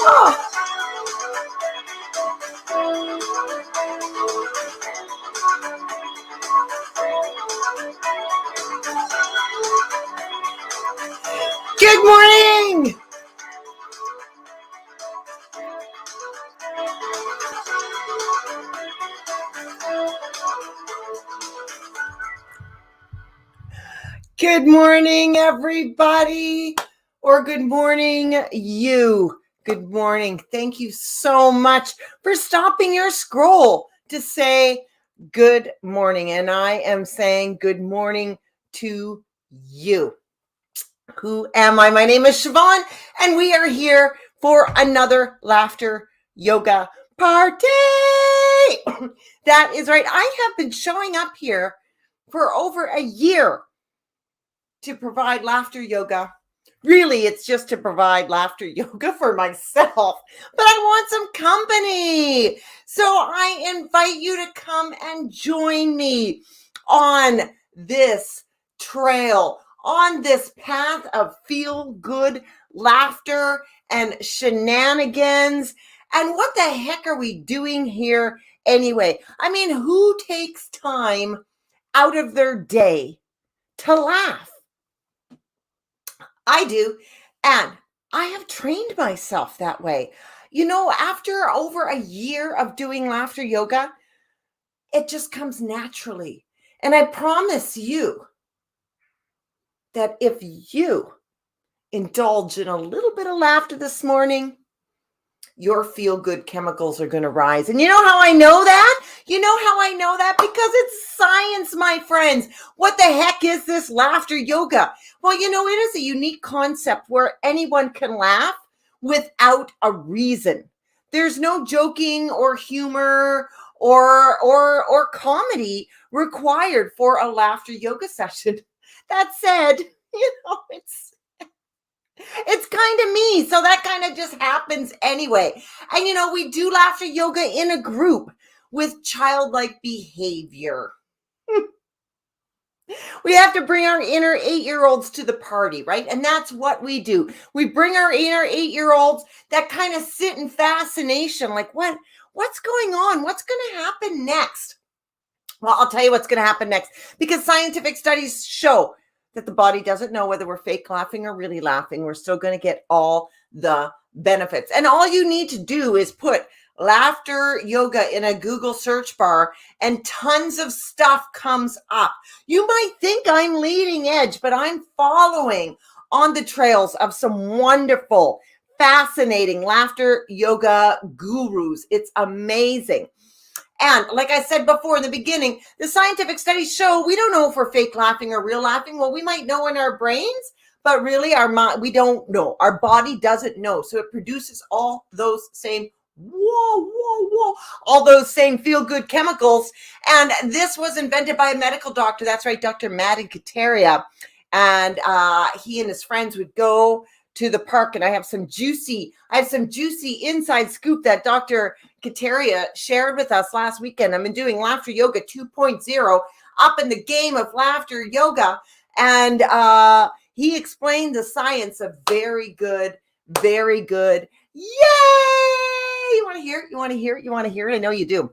Oh, good morning. Good morning, everybody. Or good morning, you. Good morning. Thank you so much for stopping your scroll to say good morning. And I am saying good morning to you. Who am I? My name is Siobhan, and we are here for another laughter yoga party. That is right. I have been showing up here for over a year to provide laughter yoga. Really, it's just to provide laughter yoga for myself, but I want some company. So I invite you to come and join me on this trail, on this path of feel good laughter and shenanigans. And what the heck are we doing here anyway? I mean, who takes time out of their day to laugh? I do. And I have trained myself that way. You know, after over a year of doing laughter yoga, it just comes naturally. And I promise you that if you indulge in a little bit of laughter this morning, your feel-good chemicals are going to rise. And you know how I know that? You know how I know that? Because it's science, my friends. What the heck is this laughter yoga? Well, you know, it is a unique concept where anyone can laugh without a reason. There's no joking or humor or comedy required for a laughter yoga session. That said, it's kind of me. So that kind of just happens anyway. And you know, we do laughter yoga in a group with childlike behavior. We have to bring our inner 8-year-olds to the party, right? And that's what we do. We bring our inner 8-year-olds that kind of sit in fascination, like what's going on? What's going to happen next? Well, I'll tell you what's going to happen next, because scientific studies show that the body doesn't know whether we're fake laughing or really laughing. We're still going to get all the benefits. And all you need to do is put laughter yoga in a Google search bar and tons of stuff comes up. You might think I'm leading edge, but I'm following on the trails of some wonderful, fascinating laughter yoga gurus. It's amazing. And like I said before in the beginning, the scientific studies show we don't know if we're fake laughing or real laughing. Well, we might know in our brains, but really our mind, we don't know. Our body doesn't know. So it produces all those same all those same feel-good chemicals. And this was invented by a medical doctor. That's right, Dr. Madan Kataria. And he and his friends would go to the park, and I have some juicy inside scoop that Dr. Kataria shared with us last weekend. I've been doing Laughter Yoga 2.0, up in the game of laughter yoga, and he explained the science of very good. Yay! You want to hear it? You want to hear it? You want to hear it? I know you do.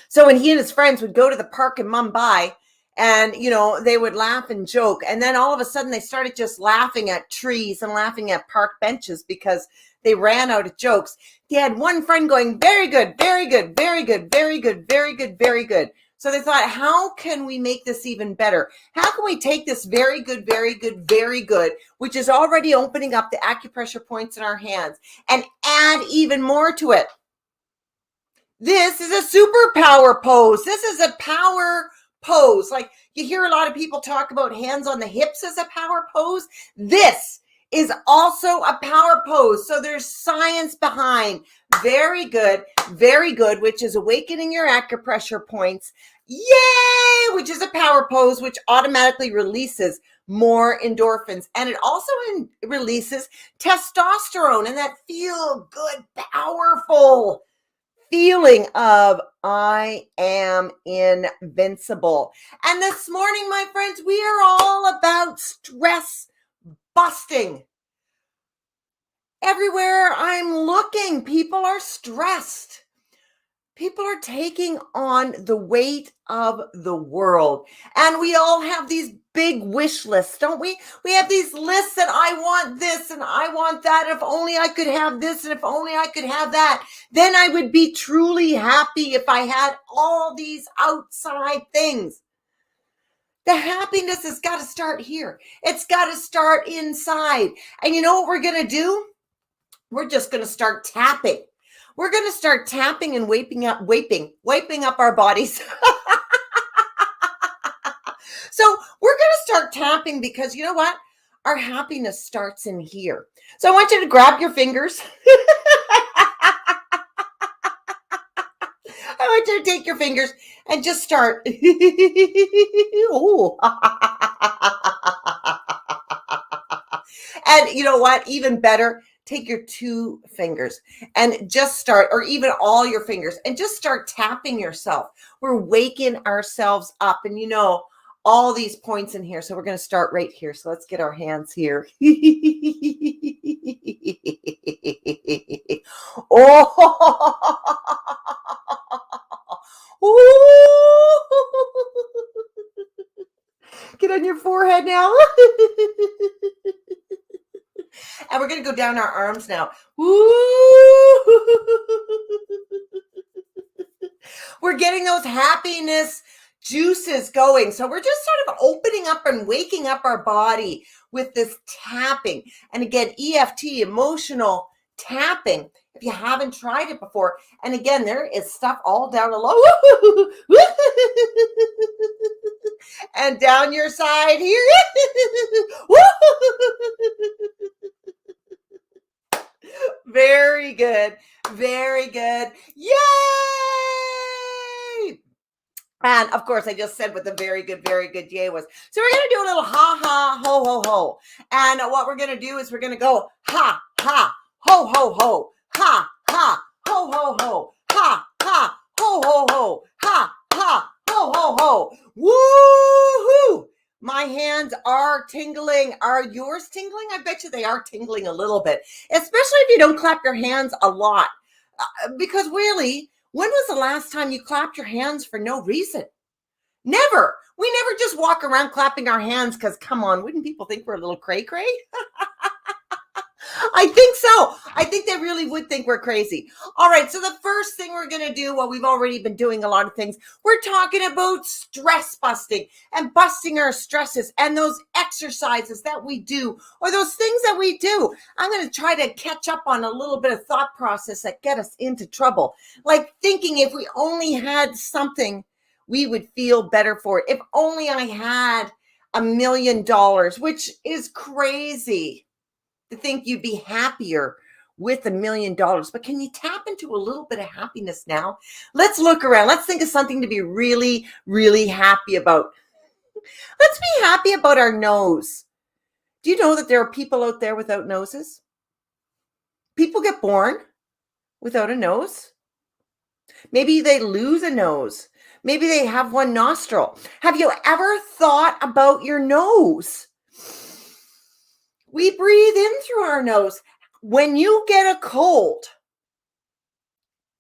So when he and his friends would go to the park in Mumbai, and, you know, they would laugh and joke. And then all of a sudden they started just laughing at trees and laughing at park benches because they ran out of jokes. They had one friend going, very good, very good, very good, very good, very good, very good. So they thought, how can we make this even better? How can we take this very good, very good, very good, which is already opening up the acupressure points in our hands, and add even more to it? This is a superpower pose. This is a power pose. Like you hear a lot of people talk about hands on the hips as a power pose. This is also a power pose. So there's science behind very good, which is awakening your acupressure points. Yay! Which is a power pose, which automatically releases more endorphins. And it also releases testosterone and that feel good, powerful feeling of I am invincible. And this morning, my friends, we are all about stress busting. Everywhere I'm looking, people are stressed. People are taking on the weight of the world. And we all have these big wish lists, don't we? We have these lists that I want this and I want that. If only I could have this and if only I could have that, then I would be truly happy if I had all these outside things. The happiness has got to start here. It's got to start inside. And you know what we're going to do? We're just going to start tapping. We're going to start tapping and wiping up our bodies. So we're going to start tapping because you know what? Our happiness starts in here. So I want you to grab your fingers. I want you to take your fingers and just start. Oh. And you know what? Even better, take your 2 fingers and just start, or even all your fingers, and just start tapping yourself. We're waking ourselves up, and you know, all these points in here. So we're going to start right here. So let's get our hands here. Get on your forehead now. And we're going to go down our arms now. We're getting those happiness juices going. So we're just sort of opening up and waking up our body with this tapping. And again, EFT, emotional tapping, if you haven't tried it before. And again, there is stuff all down below. And down your side here. Very good. Very good. Yay! And of course, I just said what the very good yay was. So we're going to do a little ha, ha, ho, ho, ho. And what we're going to do is we're going to go ha, ha, ho, ho, ho. Ha, ha, ho, ho, ho. Ha, ha, ho, ho, ho. Ha, ha, ho, ho, ho. Woo-hoo! My hands are tingling. Are yours tingling? I bet you they are tingling a little bit, especially if you don't clap your hands a lot. Because really, when was the last time you clapped your hands for no reason? Never. We never just walk around clapping our hands because, come on, wouldn't people think we're a little cray-cray? I think so. I think they really would think we're crazy. All right. So the first thing we're going to do, well, we've already been doing a lot of things. We're talking about stress busting and busting our stresses and those exercises that we do or those things that we do. I'm going to try to catch up on a little bit of thought process that get us into trouble. Like thinking if we only had something, we would feel better for it. If only I had $1 million, which is crazy to think you'd be happier with $1 million. But can you tap into a little bit of happiness now? Let's look around. Let's think of something to be really, really happy about. Let's be happy about our nose. Do you know that there are people out there without noses? People get born without a nose. Maybe they lose a nose. Maybe they have one nostril. Have you ever thought about your nose? We breathe in through our nose. When you get a cold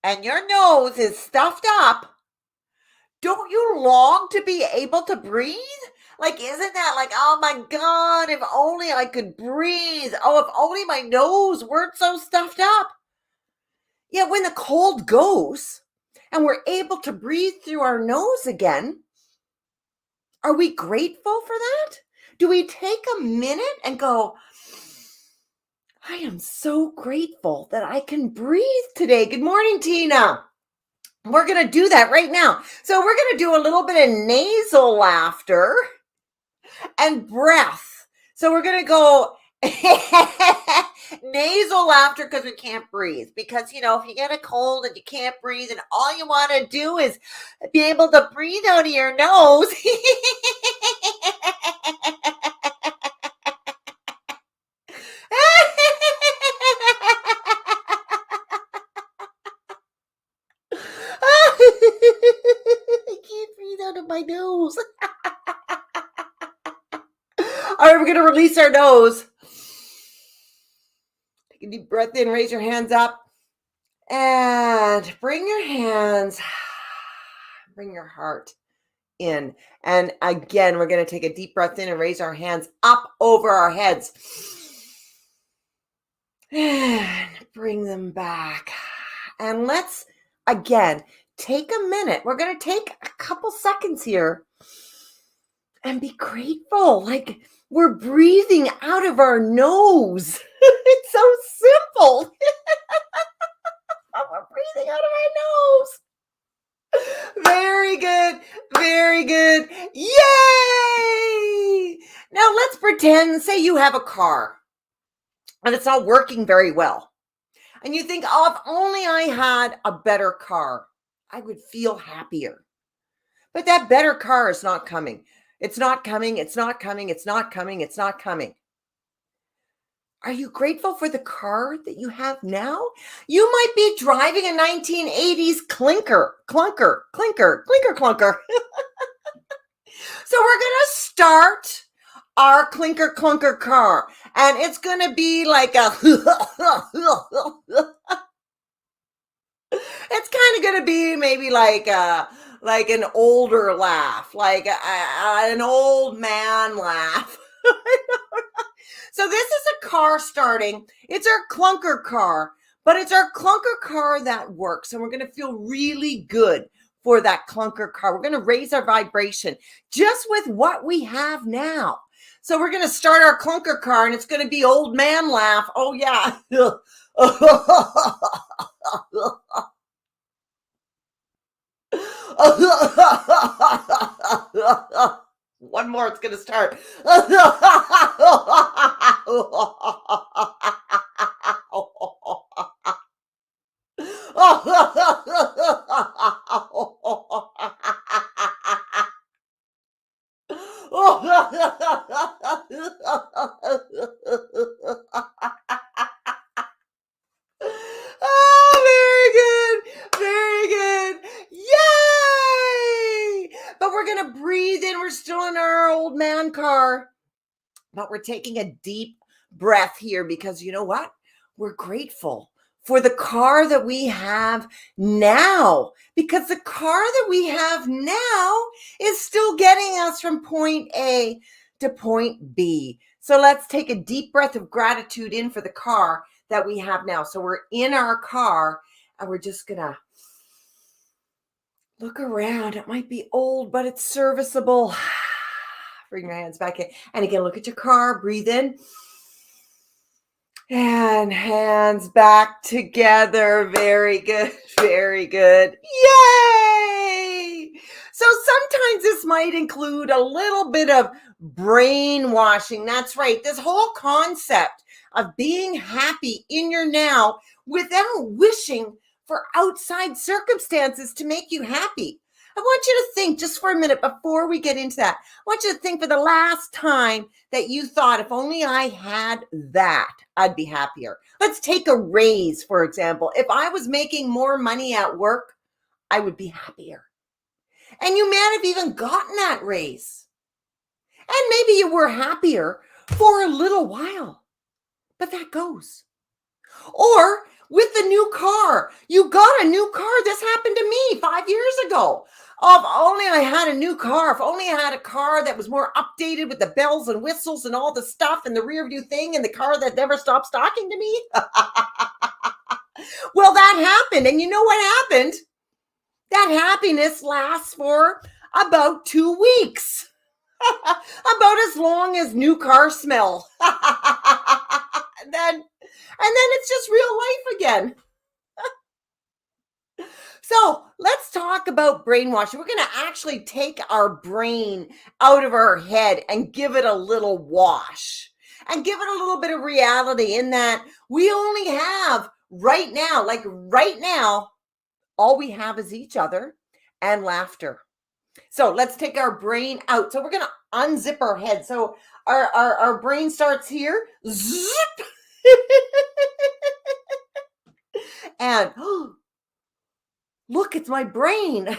and your nose is stuffed up, don't you long to be able to breathe? Like, isn't that like, oh my God, if only I could breathe. Oh, if only my nose weren't so stuffed up. Yet when the cold goes and we're able to breathe through our nose again, are we grateful for that? Do we take a minute and go, I am so grateful that I can breathe today. Good morning, Tina. We're going to do that right now. So we're going to do a little bit of nasal laughter and breath. So we're going to go nasal laughter because we can't breathe. Because, you know, if you get a cold and you can't breathe and all you want to do is be able to breathe out of your nose. I can't breathe out of my nose. All right, we're going to release our nose. Take a deep breath in, raise your hands up, and bring your hands, bring your heart in. And again, we're going to take a deep breath in and raise our hands up over our heads. And bring them back. And let's, again, take a minute. We're going to take a couple seconds here and be grateful. Like we're breathing out of our nose. It's so simple. We're breathing out of our nose. Very good. Very good. Yay! Now let's pretend, say you have a car and it's not working very well. And you think, oh, if only I had a better car, I would feel happier. But that better car is not coming. It's not coming. It's not coming. It's not coming. It's not coming. Are you grateful for the car that you have now? You might be driving a 1980s clunker. So we're going to start our clunker car. And it's going to be like a, it's kind of going to be maybe like an older laugh, like an old man laugh. So this is a car starting. It's our clunker car, but it's our clunker car that works. And we're going to feel really good for that clunker car. We're going to raise our vibration just with what we have now. So we're going to start our clunker car and it's going to be old man laugh. Oh yeah. One more, it's going to start. Oh, very good. Very good. Yay! But we're going to breathe in. We're still in our old man car. But we're taking a deep breath here because you know what? We're grateful for the car that we have now, because the car that we have now is still getting us from point A to point B. So let's take a deep breath of gratitude in for the car that we have now. So we're in our car and we're just gonna look around. It might be old, but it's serviceable. Bring your hands back in. And again, look at your car, breathe in. And hands back together. Very good. Very good. Yay! So sometimes this might include a little bit of brainwashing. That's right. This whole concept of being happy in your now without wishing for outside circumstances to make you happy. I want you to think just for a minute before we get into that. I want you to think for the last time that you thought, if only I had that, I'd be happier. Let's take a raise, for example. If I was making more money at work, I would be happier. And you may have even gotten that raise. And maybe you were happier for a little while, but that goes. Or with the new car, you got a new car. This happened to me 5 years ago. Oh, if only I had a new car. If only I had a car that was more updated with the bells and whistles and all the stuff and the rear view thing and the car that never stops talking to me. Well, that happened. And you know what happened? That happiness lasts for about 2 weeks. About as long as new car smell. And then it's just real life again. So let's talk about brainwashing. We're going to actually take our brain out of our head and give it a little wash and give it a little bit of reality in that we only have right now, all we have is each other and laughter. So let's take our brain out. So we're going to unzip our head. So our brain starts here. Zip. And look, it's my brain. All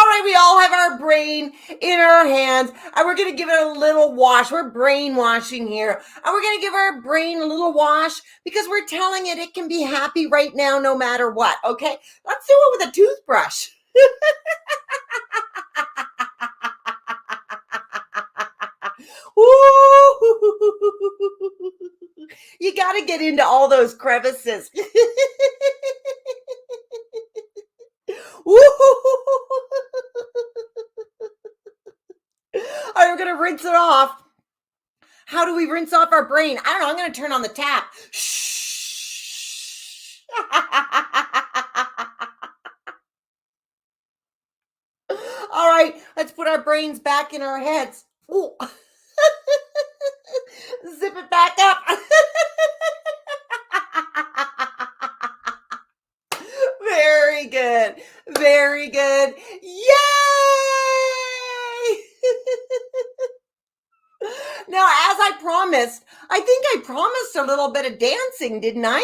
right, we all have our brain in our hands, and we're going to give it a little wash. We're brainwashing here, and we're going to give our brain a little wash because we're telling it can be happy right now no matter what. Okay, let's do it with a toothbrush. You got to get into all those crevices. All right, we're going to rinse it off. How do we rinse off our brain? I don't know. I'm going to turn on the tap. Shh. All right, let's put our brains back in our heads. Ooh. Zip it back up. Very good. Very good. Yay! Now, as I promised, I think I promised a little bit of dancing, didn't I?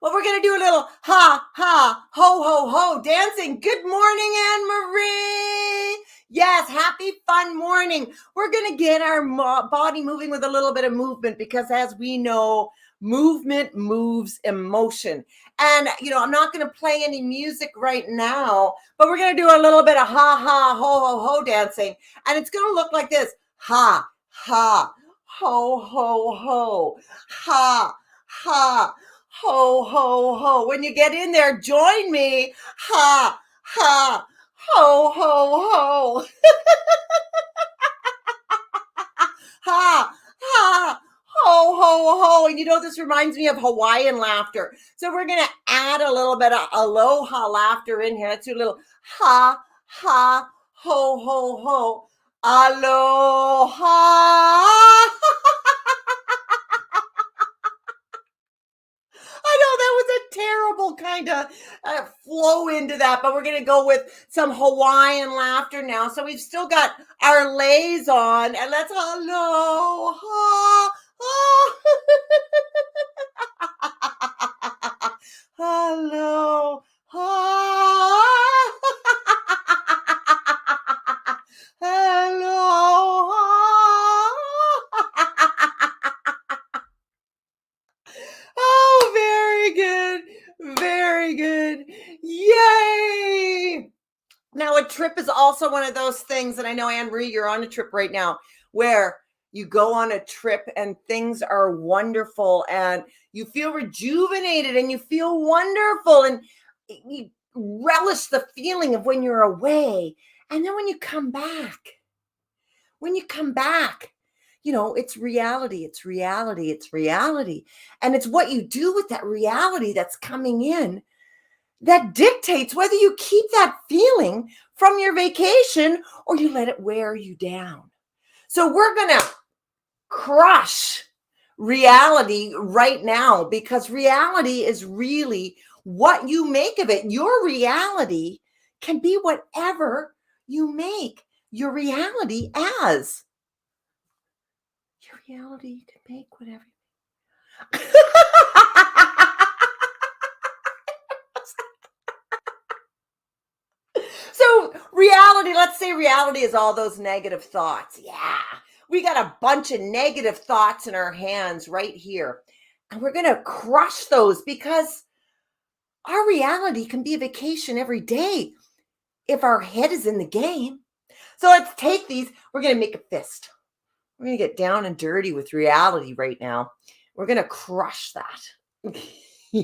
Well, we're going to do a little ha, ha, ho, ho, ho dancing. Good morning, Anne Marie. Yes, happy fun morning. We're going to get our body moving with a little bit of movement because as we know, movement moves emotion. And, I'm not going to play any music right now, but we're going to do a little bit of ha, ha, ho, ho, ho dancing. And it's going to look like this. Ha, ha, ho, ho, ho. Ha, ha. Ho, ho, ho. When you get in there, join me. Ha, ha, ho, ho, ho. Ha, ha, ho, ho, ho. And this reminds me of Hawaiian laughter. So we're going to add a little bit of aloha laughter in here. Let's do a little ha, ha, ho, ho, ho. Aloha. I know that was a terrible kind of flow into that, but we're going to go with some Hawaiian laughter now. So we've still got our lays on, and let's aloha. Aloha. Aloha. Oh, very good. Very good. Yay. Now, a trip is also one of those things, and I know, Anne Marie, you're on a trip right now, where you go on a trip and things are wonderful and you feel rejuvenated and you feel wonderful and you relish the feeling of when you're away. And then when you come back, it's reality, it's reality, it's reality. And it's what you do with that reality that's coming in that dictates whether you keep that feeling from your vacation or you let it wear you down. So we're going to crush reality right now because reality is really what you make of it. Your reality can be whatever you make your reality as. Your reality, you can make whatever. So reality, let's say reality is all those negative thoughts. Yeah, we got a bunch of negative thoughts in our hands right here. And we're going to crush those because our reality can be a vacation every day if our head is in the game. So let's take these. We're going to make a fist. We're going to get down and dirty with reality right now. We're going to crush that. With a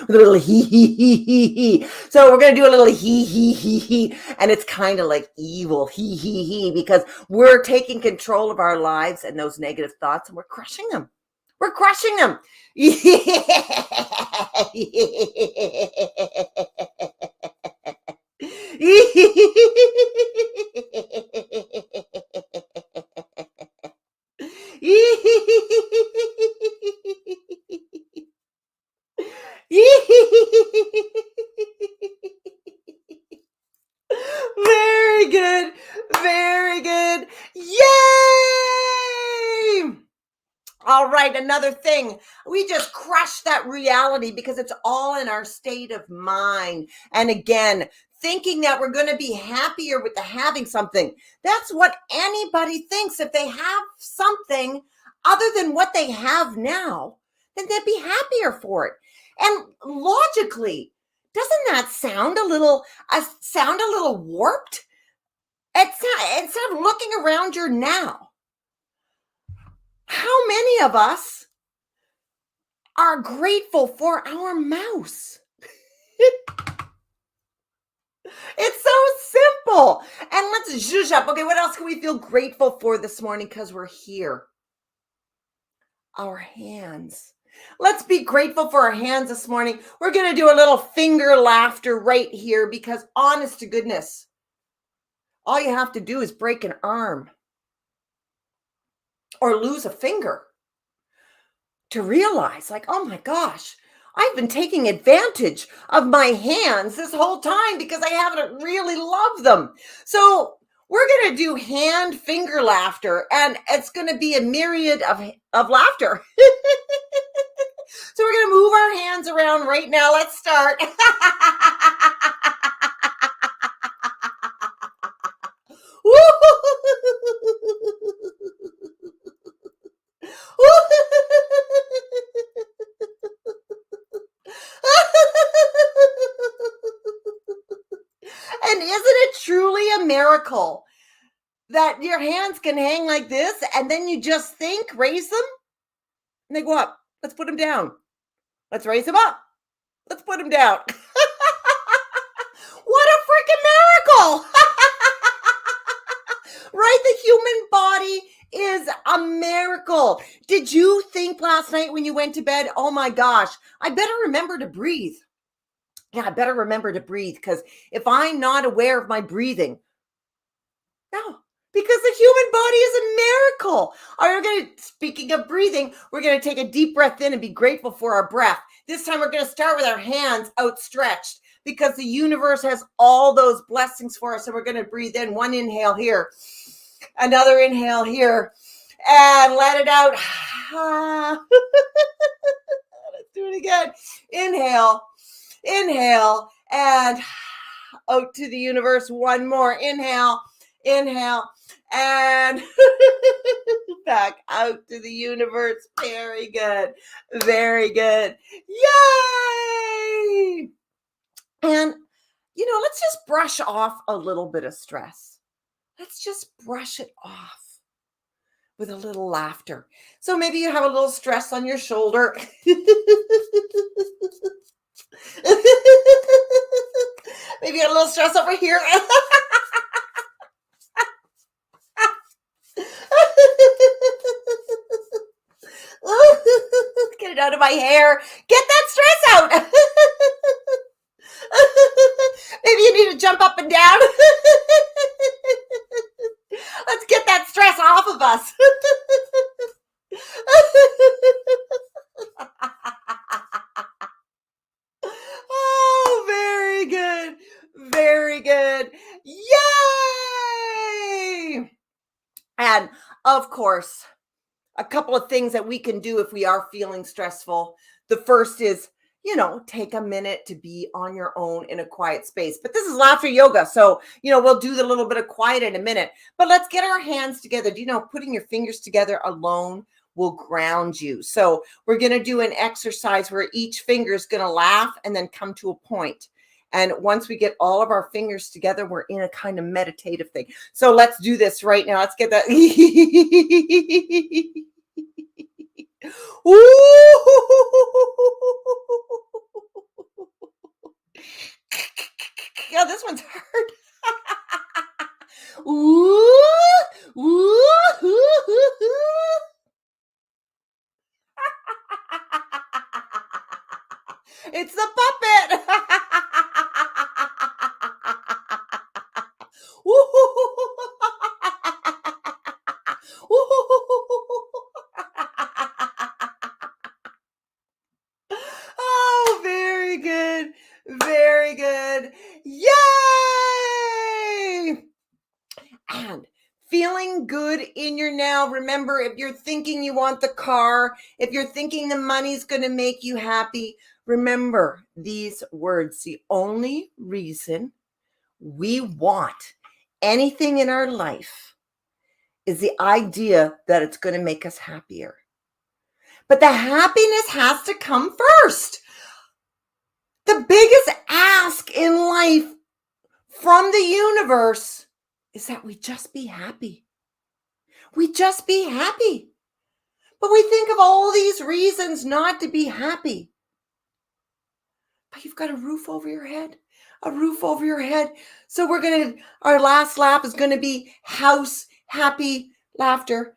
little hee. So we're going to do a little hee. And it's kind of like evil hee because we're taking control of our lives and those negative thoughts and we're crushing them. We're crushing them. Very good. Very good. Yay! All right, another thing. We just crushed that reality because it's all in our state of mind. And again, thinking that we're going to be happier with the having something. That's what anybody thinks. If they have something other than what they have now, then they'd be happier for it. And logically, doesn't that sound a little warped? Instead of looking around your now, how many of us are grateful for our mouse? It's so simple. And let's zhuzh up. Okay, what else can we feel grateful for this morning? Because we're here. Our hands. Let's be grateful for our hands this morning. We're going to do a little finger laughter right here because honest to goodness, all you have to do is break an arm or lose a finger to realize, like, oh my gosh, I've been taking advantage of my hands this whole time because I haven't really loved them. So we're going to do hand finger laughter, and it's going to be a myriad of laughter. So we're going to move our hands around right now. Let's start. And isn't it truly a miracle that your hands can hang like this and then you just think, raise them, and they go up. Let's put them down. Let's raise them up. Let's put them down. What a freaking miracle. Right? The human body is a miracle. Did you think last night when you went to bed, oh my gosh, I better remember to breathe? Yeah, I better remember to breathe, because if I'm not aware of my breathing, no, because the human body is a miracle. Speaking of breathing, we're going to take a deep breath in and be grateful for our breath. This time we're going to start with our hands outstretched because the universe has all those blessings for us. So we're going to breathe in, one inhale here, another inhale here, and let it out. Let's do it again. Inhale, and out to the universe. One more. Inhale, and back out to the universe. Very good. Yay! And, let's just brush off a little bit of stress. Let's just brush it off with a little laughter. So maybe you have a little stress on your shoulder. Maybe a little stress over here. Get it out of my hair. Get that stress out. Maybe you need to jump up and down. Let's get that stress off of us. Oh, very good. Very good. Yay! And of course, a couple of things that we can do if we are feeling stressful. The first is, take a minute to be on your own in a quiet space. But this is laughter yoga. So, we'll do the little bit of quiet in a minute. But let's get our hands together. Do you know putting your fingers together alone will ground you? So we're going to do an exercise where each finger is going to laugh and then come to a point. And once we get all of our fingers together, we're in a kind of meditative thing. So let's do this right now. Let's get that. Yeah, this one's hard. It's the puppet. Oh, very good. Very good. Yay! And feeling good in your now. Remember, if you're thinking you want the car, if you're thinking the money's going to make you happy, remember these words. The only reason we want anything in our life is the idea that it's going to make us happier. But the happiness has to come first. The biggest ask in life from the universe is that we just be happy. We just be happy. But we think of all these reasons not to be happy. But you've got a roof over your head, a roof over your head. So our last laugh is going to be house happy laughter.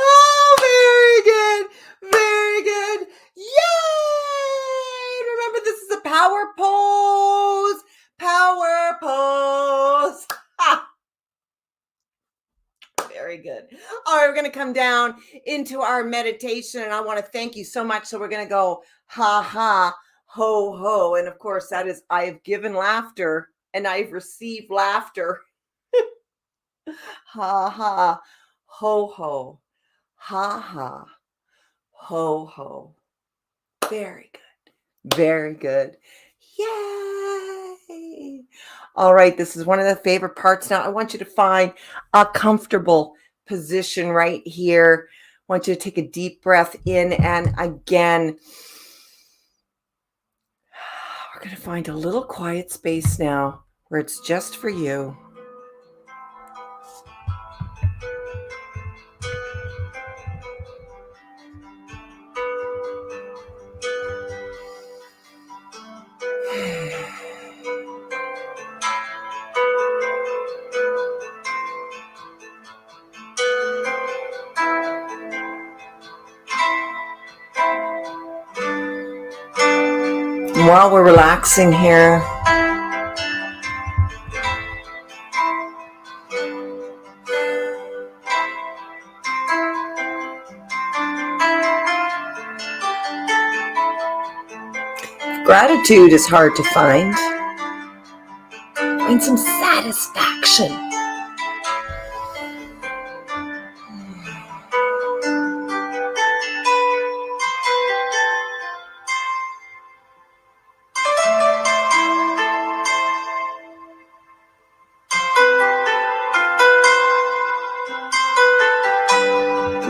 Oh, very good. Very good. Yay! Remember, this is a power pose. Power pose. Ha! Very good. All right, we're going to come down into our meditation, and I want to thank you so much. So we're going to go ha ha, ho ho. And of course, that is I have given laughter and I've received laughter. Ha ha, ho ho, ha ha, ho ho. Very good. Very good. Yay. All right, this is one of the favorite parts. Now I want you to find a comfortable position right here. I want you to take a deep breath in, and again, we're going to find a little quiet space now where it's just for you. While we're relaxing here, gratitude is hard to find. Find some satisfaction.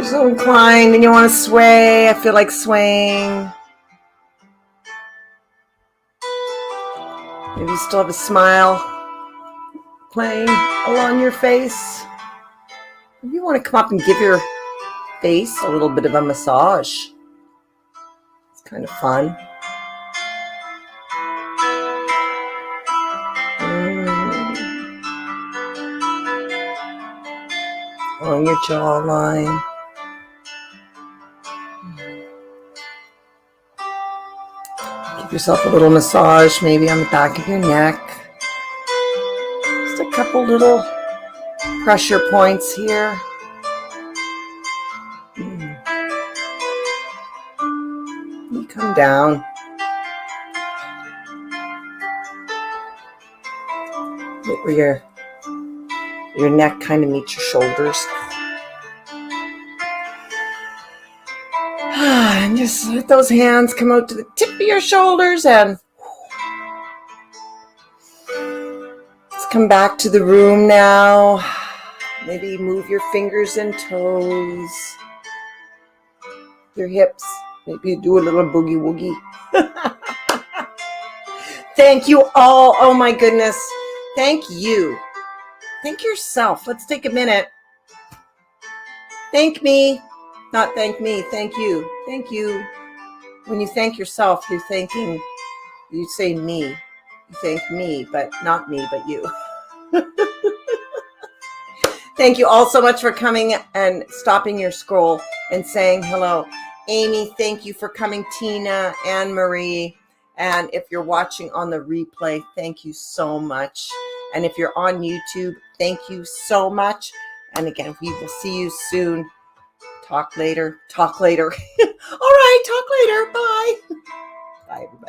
So inclined and you want to sway. I feel like swaying. Maybe you still have a smile playing along your face. Maybe you want to come up and give your face a little bit of a massage. It's kind of fun. Along your jawline. Give yourself a little massage, maybe on the back of your neck. Just a couple little pressure points here. You come down. Where your neck kind of meets your shoulders. And just let those hands come out to the tip of your shoulders and let's come back to the room now. Maybe move your fingers and toes, your hips. Maybe do a little boogie woogie. Thank you all. Oh my goodness. Thank you. Thank yourself. Let's take a minute. Thank me. Not thank me. Thank you. Thank you. When you thank yourself, you're thanking, you say me. You thank me, but not me, but you. Thank you all so much for coming and stopping your scroll and saying hello. Amy, thank you for coming. Tina, Anne Marie. And if you're watching on the replay, thank you so much. And if you're on YouTube, thank you so much. And again, we will see you soon. Talk later. Talk later. All right. Talk later. Bye. Bye, everybody.